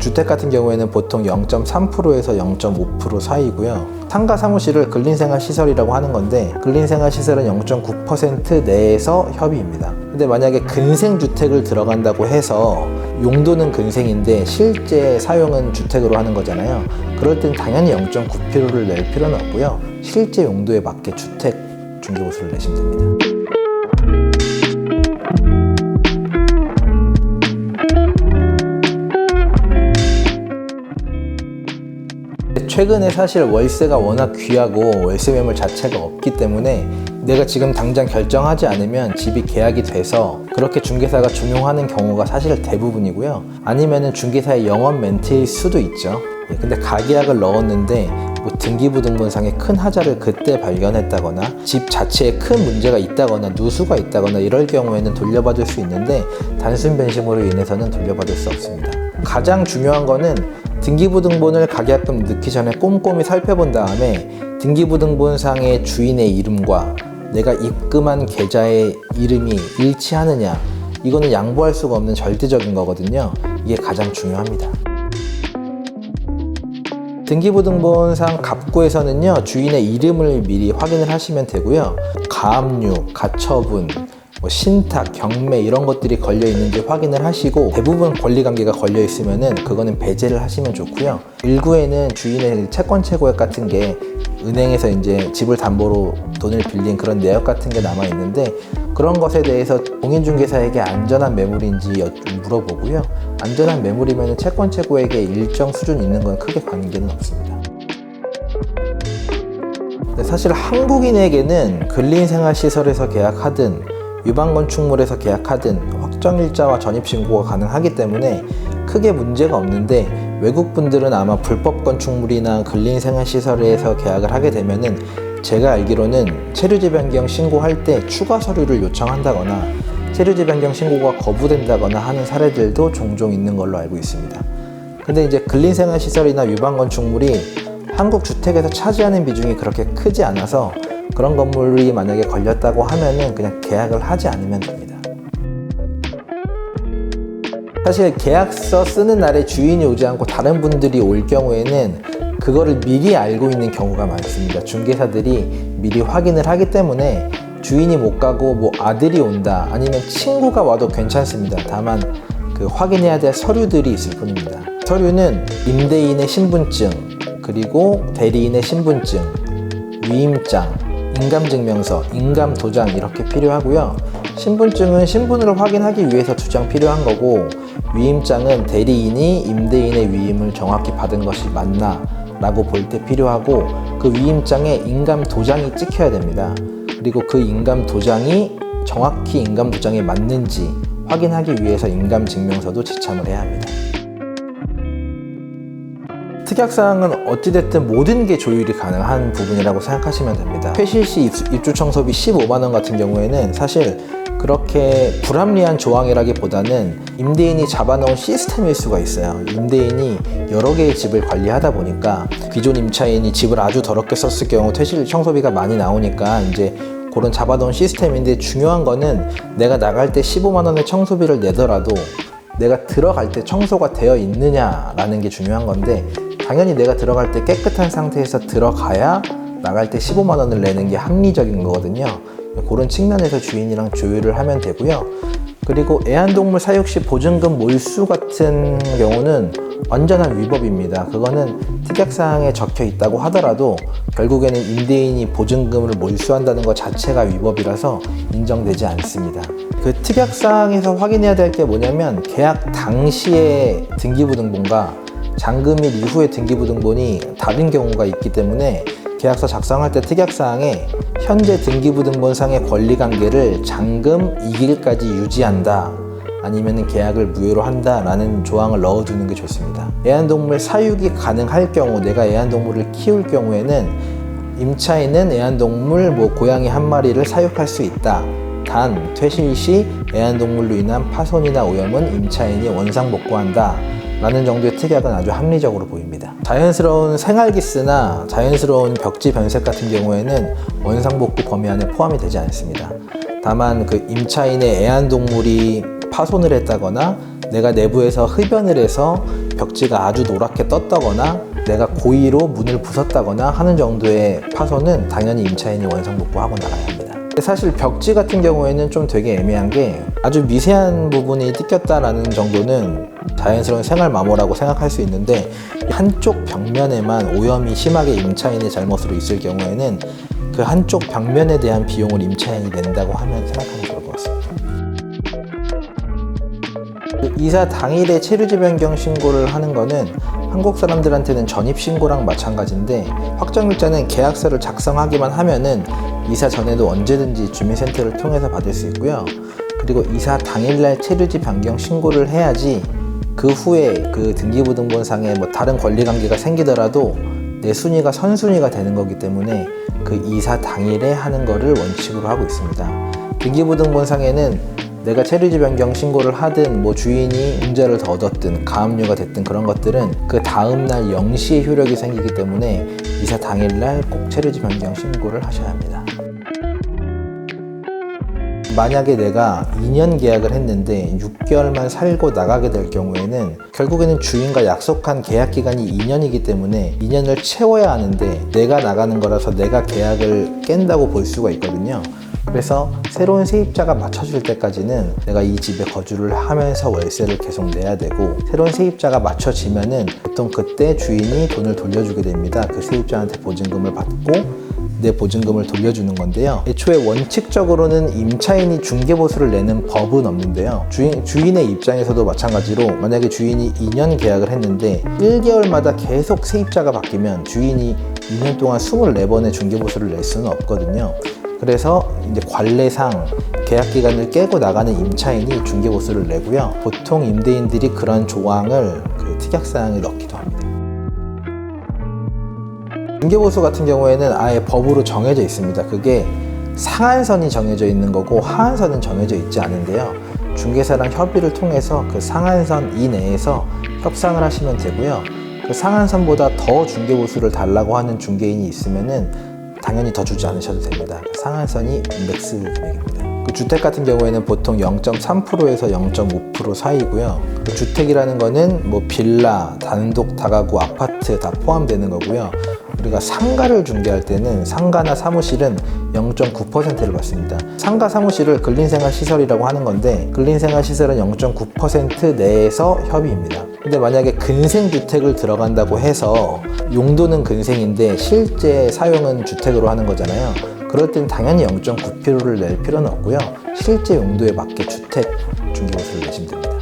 주택 같은 경우에는 보통 0.3%에서 0.5% 사이고요. 상가 사무실을 근린생활시설이라고 하는 건데 근린생활시설은 0.9% 내에서 협의입니다. 근데 만약에 근생주택을 들어간다고 해서 용도는 근생인데 실제 사용은 주택으로 하는 거잖아요. 그럴 땐 당연히 0.9%를 낼 필요는 없고요. 실제 용도에 맞게 주택 중개보수를 내시면 됩니다. 최근에 사실 월세가 워낙 귀하고 월세 매물 자체가 없기 때문에 내가 지금 당장 결정하지 않으면 집이 계약이 돼서 그렇게 중개사가 준용하는 경우가 사실 대부분이고요. 아니면은 중개사의 영업 멘트일 수도 있죠. 근데 가계약을 넣었는데 뭐 등기부등본상에 큰 하자를 그때 발견했다거나 집 자체에 큰 문제가 있다거나 누수가 있다거나 이럴 경우에는 돌려받을 수 있는데 단순 변심으로 인해서는 돌려받을 수 없습니다. 가장 중요한 거는 등기부등본을 가계약금 넣기 전에 꼼꼼히 살펴본 다음에 등기부등본상의 주인의 이름과 내가 입금한 계좌의 이름이 일치하느냐, 이거는 양보할 수가 없는 절대적인 거거든요. 이게 가장 중요합니다. 등기부등본상 갑구에서는요, 주인의 이름을 미리 확인을 하시면 되고요. 가압류, 가처분, 신탁, 경매 이런 것들이 걸려 있는지 확인을 하시고 대부분 권리관계가 걸려 있으면은 그거는 배제를 하시면 좋고요. 일부에는 주인의 채권 최고액 같은 게 은행에서 이제 집을 담보로 돈을 빌린 그런 내역 같은 게 남아 있는데 그런 것에 대해서 공인중개사에게 안전한 매물인지 물어보고요. 안전한 매물이면 채권 최고액에 일정 수준 있는 건 크게 관계는 없습니다. 사실 한국인에게는 근린생활시설에서 계약하든 유방건축물에서 계약하든 확정일자와 전입신고가 가능하기 때문에 크게 문제가 없는데 외국분들은 아마 불법 건축물이나 근린생활시설에서 계약을 하게 되면은 제가 알기로는 체류지 변경 신고할 때 추가 서류를 요청한다거나 체류지 변경 신고가 거부된다거나 하는 사례들도 종종 있는 걸로 알고 있습니다. 근데 이제 근린생활시설이나 유방건축물이 한국 주택에서 차지하는 비중이 그렇게 크지 않아서 그런 건물이 만약에 걸렸다고 하면은 그냥 계약을 하지 않으면 됩니다. 사실 계약서 쓰는 날에 주인이 오지 않고 다른 분들이 올 경우에는 그거를 미리 알고 있는 경우가 많습니다. 중개사들이 미리 확인을 하기 때문에 주인이 못 가고 뭐 아들이 온다 아니면 친구가 와도 괜찮습니다. 다만 그 확인해야 될 서류들이 있을 뿐입니다. 서류는 임대인의 신분증, 그리고 대리인의 신분증, 위임장, 인감증명서, 인감도장 이렇게 필요하고요. 신분증은 신분을 확인하기 위해서 2장 필요한 거고 위임장은 대리인이 임대인의 위임을 정확히 받은 것이 맞나 라고 볼 때 필요하고 그 위임장에 인감도장이 찍혀야 됩니다. 그리고 그 인감도장이 정확히 인감도장에 맞는지 확인하기 위해서 인감증명서도 지참을 해야 합니다. 특약사항은 어찌됐든 모든 게 조율이 가능한 부분이라고 생각하시면 됩니다. 퇴실시 입주 청소비 15만원 같은 경우에는 사실 그렇게 불합리한 조항이라기보다는 임대인이 잡아놓은 시스템일 수가 있어요. 임대인이 여러 개의 집을 관리하다 보니까 기존 임차인이 집을 아주 더럽게 썼을 경우 퇴실 청소비가 많이 나오니까 이제 그런 잡아놓은 시스템인데 중요한 거는 내가 나갈 때 15만원의 청소비를 내더라도 내가 들어갈 때 청소가 되어 있느냐라는 게 중요한 건데 당연히 내가 들어갈 때 깨끗한 상태에서 들어가야 나갈 때 15만원을 내는 게 합리적인 거거든요. 그런 측면에서 주인이랑 조율을 하면 되고요. 그리고 애완동물 사육 시 보증금 몰수 같은 경우는 완전한 위법입니다. 그거는 특약사항에 적혀 있다고 하더라도 결국에는 임대인이 보증금을 몰수한다는 것 자체가 위법이라서 인정되지 않습니다. 그 특약사항에서 확인해야 될 게 뭐냐면 계약 당시의 등기부등본과 잔금일 이후의 등기부등본이 다른 경우가 있기 때문에 계약서 작성할 때 특약사항에 현재 등기부등본상의 권리관계를 잔금 2일까지 유지한다 아니면 계약을 무효로 한다 라는 조항을 넣어두는 게 좋습니다. 애완동물 사육이 가능할 경우 내가 애완동물을 키울 경우에는 임차인은 애완동물 고양이 한 마리를 사육할 수 있다. 단 퇴실 시 애완동물로 인한 파손이나 오염은 임차인이 원상복구한다 라는 정도의 특약은 아주 합리적으로 보입니다. 자연스러운 생활기스나 자연스러운 벽지 변색 같은 경우에는 원상복구 범위 안에 포함이 되지 않습니다. 다만 그 임차인의 애완동물이 파손을 했다거나 내가 내부에서 흡연을 해서 벽지가 아주 노랗게 떴다거나 내가 고의로 문을 부쉈다거나 하는 정도의 파손은 당연히 임차인이 원상복구하고 나가야 합니다. 사실 벽지 같은 경우에는 좀 되게 애매한 게 아주 미세한 부분이 뜯겼다라는 정도는 자연스러운 생활 마모라고 생각할 수 있는데 한쪽 벽면에만 오염이 심하게 임차인의 잘못으로 있을 경우에는 그 한쪽 벽면에 대한 비용을 임차인이 낸다고 하면 생각하면 좋을 것 같습니다. 이사 당일에 체류지 변경 신고를 하는 거는 한국 사람들한테는 전입신고랑 마찬가지인데 확정일자는 계약서를 작성하기만 하면은 이사 전에도 언제든지 주민센터를 통해서 받을 수 있고요. 그리고 이사 당일날 체류지 변경 신고를 해야지 그 후에 그 등기부등본상에 뭐 다른 권리관계가 생기더라도 내 순위가 선순위가 되는 거기 때문에 그 이사 당일에 하는 거를 원칙으로 하고 있습니다. 등기부등본상에는 내가 체류지 변경 신고를 하든 뭐 주인이 문자를 더 얻었든 가압류가 됐든 그런 것들은 그 다음날 0시에 효력이 생기기 때문에 이사 당일날 꼭 체류지 변경 신고를 하셔야 합니다. 만약에 내가 2년 계약을 했는데 6개월만 살고 나가게 될 경우에는 결국에는 주인과 약속한 계약 기간이 2년이기 때문에 2년을 채워야 하는데 내가 나가는 거라서 내가 계약을 깬다고 볼 수가 있거든요. 그래서 새로운 세입자가 맞춰줄 때까지는 내가 이 집에 거주를 하면서 월세를 계속 내야 되고 새로운 세입자가 맞춰지면은 보통 그때 주인이 돈을 돌려주게 됩니다. 그 세입자한테 보증금을 받고 내 보증금을 돌려주는 건데요. 애초에 원칙적으로는 임차인이 중개보수를 내는 법은 없는데요. 주인의 입장에서도 마찬가지로 만약에 주인이 2년 계약을 했는데 1개월마다 계속 세입자가 바뀌면 주인이 2년 동안 24번의 중개보수를 낼 수는 없거든요. 그래서 이제 관례상 계약 기간을 깨고 나가는 임차인이 중개보수를 내고요. 보통 임대인들이 그런 조항을 그 특약사항에 넣기도 합니다. 중개보수 같은 경우에는 아예 법으로 정해져 있습니다. 그게 상한선이 정해져 있는 거고 하한선은 정해져 있지 않은데요. 중개사랑 협의를 통해서 그 상한선 이내에서 협상을 하시면 되고요. 그 상한선보다 더 중개보수를 달라고 하는 중개인이 있으면은 당연히 더 주지 않으셔도 됩니다. 상한선이 맥스 금액입니다. 그 주택 같은 경우에는 보통 0.3%에서 0.5% 사이고요. 그 주택이라는 거는 뭐 빌라, 단독, 다가구, 아파트 다 포함되는 거고요. 우리가 상가를 중개할 때는 상가나 사무실은 0.9%를 받습니다. 상가 사무실을 근린생활시설이라고 하는 건데 근린생활시설은 0.9% 내에서 협의입니다. 근데 만약에 근생주택을 들어간다고 해서 용도는 근생인데 실제 사용은 주택으로 하는 거잖아요. 그럴 땐 당연히 0.9%를 낼 필요는 없고요. 실제 용도에 맞게 주택 중개보수를 내시면 됩니다.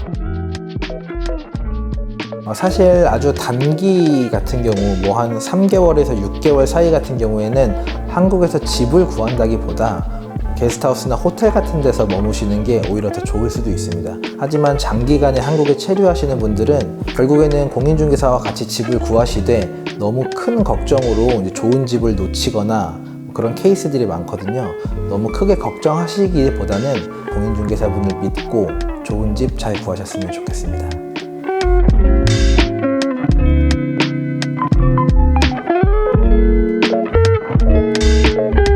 사실 아주 단기 같은 경우 뭐 한 3개월에서 6개월 사이 같은 경우에는 한국에서 집을 구한다기보다 게스트하우스나 호텔 같은 데서 머무시는 게 오히려 더 좋을 수도 있습니다. 하지만 장기간에 한국에 체류하시는 분들은 결국에는 공인중개사와 같이 집을 구하시되 너무 큰 걱정으로 이제 좋은 집을 놓치거나 그런 케이스들이 많거든요. 너무 크게 걱정하시기보다는 공인중개사분을 믿고 좋은 집 잘 구하셨으면 좋겠습니다.